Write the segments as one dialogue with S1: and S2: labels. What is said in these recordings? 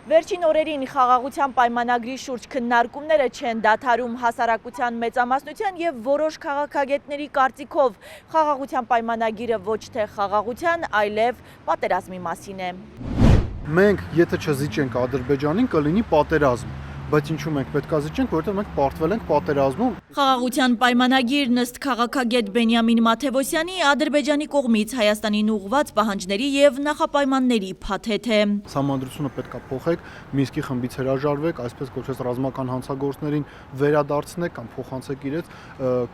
S1: Վերջին օրերին խաղաղության պայմանագրի շուրջ քննարկումները չեն դադարում հասարակության մեծամասնության եւ որոշ քաղաքագետների կարծիքով խաղաղության պայմանագիրը ոչ թե խաղաղության, այլև պատերազմի մասին է։
S2: Մենք եթե չզիջենք Ադրբեջանին, կլինի պատերազմ, բայց ինչու մենք պետք է զիջենք, որովհետեւ մենք պարտվել ենք պատերազմում։
S1: Խաղաղության պայմանագիրն ըստ քաղաքագետ Բենյամին Մաթևոսյանի Ադրբեջանի կողմից Հայաստանին ուղղված պահանջների եւ նախապայմանների փաթեթ է։
S2: Սահմանադրությունը պետք է փոխեք, Մինսկի խմբից հրաժարվեք, այսպես կոչված ռազմական հանցագործներին վերադարձնեք կամ փոխանցեք իրենց,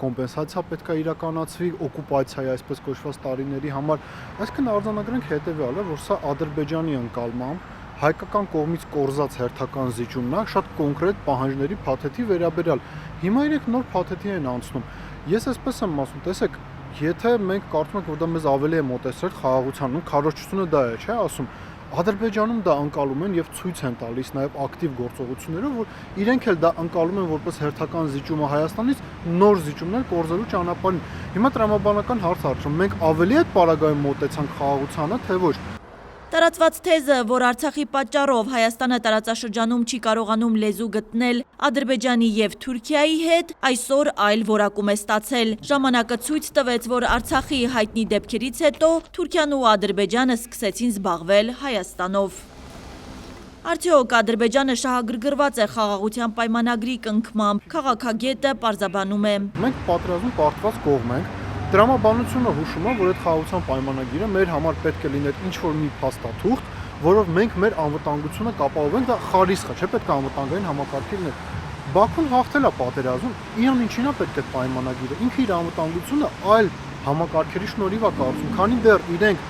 S2: կոմպենսացիա պետք է իրականացվի օկուպացիայի այսպես կոչված տարիների համար։ Այսինքն արձանագրենք հետեւյալը, որ սա Ադրբեջանի ընկալմամբ հայկական կողմից կորզած հերթական զիջումն է շատ կոնկրետ պահանջների փաթեթի վերաբերյալ։ Հիմա իրենք նոր փաթեթի են անցնում։ Ես այսպես եմ ասում, տեսեք, եթե մենք կարծում ենք, որ դա մեզ ավելի է մոտեցրել խաղաղությանն ու քարոզչությունը դա է, չէ՞ ասում, Ադրբեջանում դա ընկալում են եւ ցույց են տալիս նաեւ ակտիվ գործողություններով, որ իրենք էլ դա ընկալում են որպես հերթական զիջումը Հայաստանից նոր զիջումներ կորզելու ճանապարհին։ Հիմա տրամաբանական հարց արժում, մենք ավելի այդ պարագայում մոտեցանք խաղաղությանը, թե ոչ։
S1: Տարածված թեզը, որ Արցախի պատճառով Հայաստանը տարածաշրջանում չի կարողանում լեզու գտնել Ադրբեջանի եւ Թուրքիայի հետ, այսօր այլ որակում է ստացել։ Ժամանակը ցույց տվեց, որ Արցախի հայտնի դեպքերից հետո Թուրքիան ու Ադրբեջանը սկսեցին զբաղվել Հայաստանով։ Արդյոք Ադրբեջանը շահագրգռված է խաղաղության պայմանագրի կնքմամբ, քաղաքագետը պարզաբանում է։
S2: Մենք պատերազմում պարտված կողմ ենք։ Տրամաբանությունը հուշում է, որ այդ խաղաղության պայմանագիրը մեր համար պետք է լիներ ինչ-որ մի փաստաթուղթ, որով մենք մեր անվտանգությունը կապահովենք, դա խարիսխ է, չէ՞ պետք է անվտանգային համակարգի լիներ։ Բաքուն հաղթել է պատերազմում, իրան ինչին է պետք է պայմանագիրը, ինքը իր անվտանգությունը այլ համակարգերի շնորհիվ է կառուցում, քանի դեռ իրենք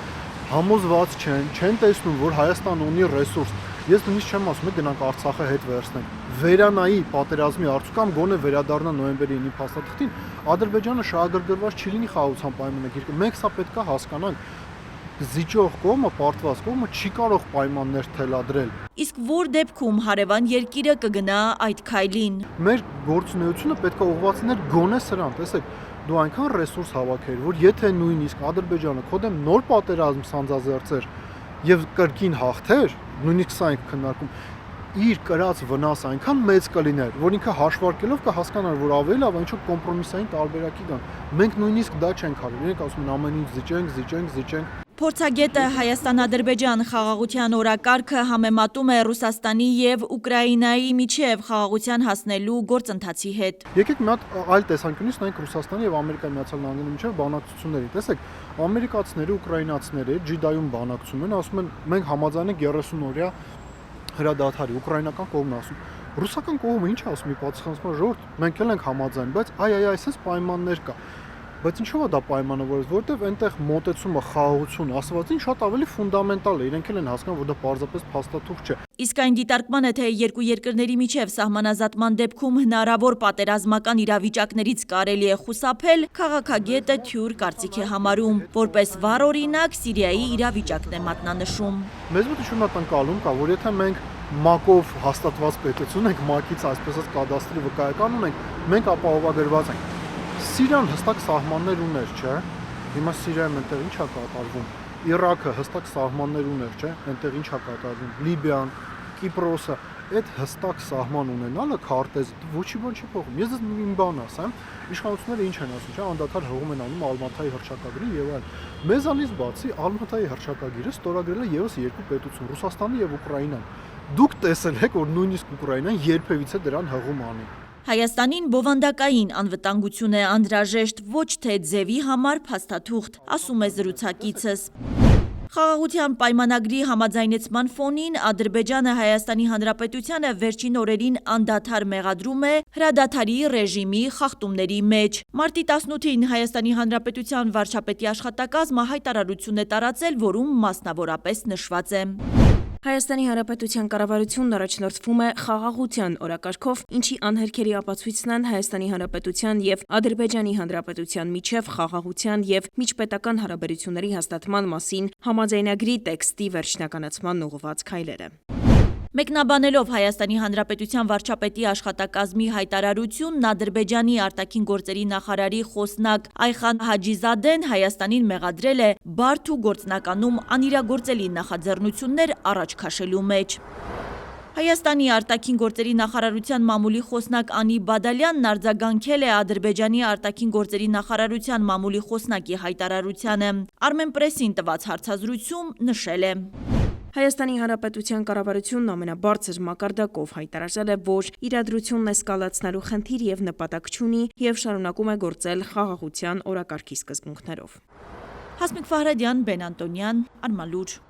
S2: համոզված չեն տեսնում, որ Հայաստանը ունի ռեսուրս։ Ես նույնիսկ չեմ ասում, գնանք Արցախը հետ վերցնենք։ Վերանայի պատերազմի արդյունքում գոնե վերադառնա նոյեմբերի 9-ի փաստաթղթին, Ադրբեջանը շահագրգռված չի լինի խաղաղության պայմանագիրը։ Մենք սա պետք է հասկանանք։ Զիջող կողմը, պարտված կողմը չի կարող պայմաններ թելադրել։
S1: Իսկ որ դեպքում հարևան երկիրը կգնա այդ քայլին։
S2: Մեր գործունեությունը պետք է ուղղված լիներ գոնե սրան, տեսեք, դու այնքան ռեսուրս հավաքեր, որ եթե նույնիսկ Ադրբեջանը քո դեմ նոր պատերազմ սանձազերծեր եւ կրկին հաղթեր, նույնիսկ սա ենք քննարկում, իր կրած վնասը այնքան մեծ կլիներ, որ ինքը հաշվարկելով կհասկանար, որ ավելի լավ ինչ-որ կոմպրոմիսային տարբերակի գան։ Մենք նույնիսկ դա չենք արել։ Իրենք ասում են ամեն ինչ զիջենք։
S1: Փորձագետը Հայաստան-Ադրբեջան խաղաղության օրակարգը համեմատում է Ռուսաստանի եւ Ուկրաինայի միջև խաղաղության հասնելու գործընթացի հետ։
S2: Եկեք մի հատ այլ տեսանկյունից նայենք Ռուսաստանի եւ Ամերիկայի Միացյալ Նահանգների միջև բանակցությունների։ Տեսեք, ամերիկացիները, ուկրաինացիները ջիդայում բանակցում են, ասում են մենք համաձայն ենք 30 օրյա հրադադարի, ուկրաինական կողմն ասում։ Ռուսական կողմը ինչ ասում, ի պատասխանատվություն ժողովուրդ, մենք էլ ենք համաձայն, բայց այսպես պայմաններ կա։ Բայց ինչու է դա պայմանավորված, որովհետև այնտեղ մոտեցումը խաղաղություն ասվածին շատ ավելի ֆունդամենտալ է, իրենք էլ են հասկանում, որ դա պարզապես փաստաթուղթ չէ։
S1: Իսկ այն դիտարկմանը, թե երկու երկրների միջև սահմանազատման դեպքում հնարավոր պատերազմական իրավիճակներից կարելի է խուսափել, քաղաքագետը թյուր կարծիք է համարում, որպես վառ օրինակ Սիրիայի իրավիճակն է մատնանշում։
S2: Մեզ մոտ ինչ-որ մի ընկալում կա, որ եթե մենք ՄԱԿ-ով հաստատված պետություն ենք, ՄԱԿ-ից այսպես կադաստրի վկայական ունենք, մենք ապահովագրված ենք։ Սիրիան հստակ սահմաններ ուներ, չէ՞։ Հիմա Սիրիայում այնտեղ ինչ է կատարվում։ Իրաքը հստակ սահմաններ ուներ, չէ՞։ Այնտեղ ինչ է կատարվում։ Լիբիան, Կիպրոսը, այդ հստակ սահման ունենալը քարտեզը ոչի բան չի փոխում։ Ես մի բան ասեմ, իշխանությունները ինչ են ասում, չէ՞, անդադար հողում են անում Ալմատայի հռչակագրին եւ այլն։ Մեզանից բացի Ալմատայի հռչակագիրը ստորագրել է եւս երկու պետություն՝ Ռուսաստանը եւ Ուկրաինան։ Դուք տեսել եք, որ նույնիսկ Ուկրաինան երբևիցե դրան հղում անի։
S1: Հայաստանին բովանդակային անվտանգություն է անհրաժեշտ, ոչ թե ձևի համար փաստաթուղթ, ասում է զրուցակիցս։ Խաղաղության պայմանագրի համաձայնեցման ֆոնին Ադրբեջանը Հայաստանի Հանրապետությանը վերջին օրերին անդադար մեղադրում է հրադադարի ռեժիմի խախտումների մեջ։ Մարտի 18-ին Հայաստանի Հանրապետության վարչապետի աշխատակազմը հայտարարություն է տարածել, որում մասնավորապես նշված է.
S3: Հայաստանի Հանրապետության կառավարությունն առաջնորդվում է խաղաղության օրակարգով, ինչի անհերքելի ապացույցն են Հայաստանի Հանրապետության եւ Ադրբեջանի Հանրապետության միջև խաղաղության եւ միջպետական հարաբերությունների հաստատման մասին համաձայնագրի տեքստի վերջնականացման ուղղված քայլերը։
S1: Մեկնաբանելով Հայաստանի Հանրապետության վարչապետի աշխատակազմի հայտարարությունն, Ադրբեջանի արտաքին գործերի նախարարի խոսնակ Այխան Հաջիզադեն Հայաստանին մեղադրել է բարդ ու գործնականում անիրագործելի նախաձեռնություններ առաջ քաշելու մեջ։ Հայաստանի արտաքին գործերի նախարարության մամուլի խոսնակ Անի Բադալյանն արձագանքել է Ադրբեջանի արտաքին գործերի նախարարության մամուլի խոսնակի հայտարարությանը։ Armenpress-ին տված հարցազրույցում նշել է.
S3: Հայաստանի Հանրապետության կառավարությունն ամենաբարձր մակարդակով հայտարարել է, որ իրադրությունն էսկալացնելու խնդիր եւ նպատակ չունի եւ շարունակում է գործել խաղաղության օրակարգի սկզբունքներով։
S1: Հասմիկ Ֆահրադյան, Բեն Անտոնյան, Արմալուր։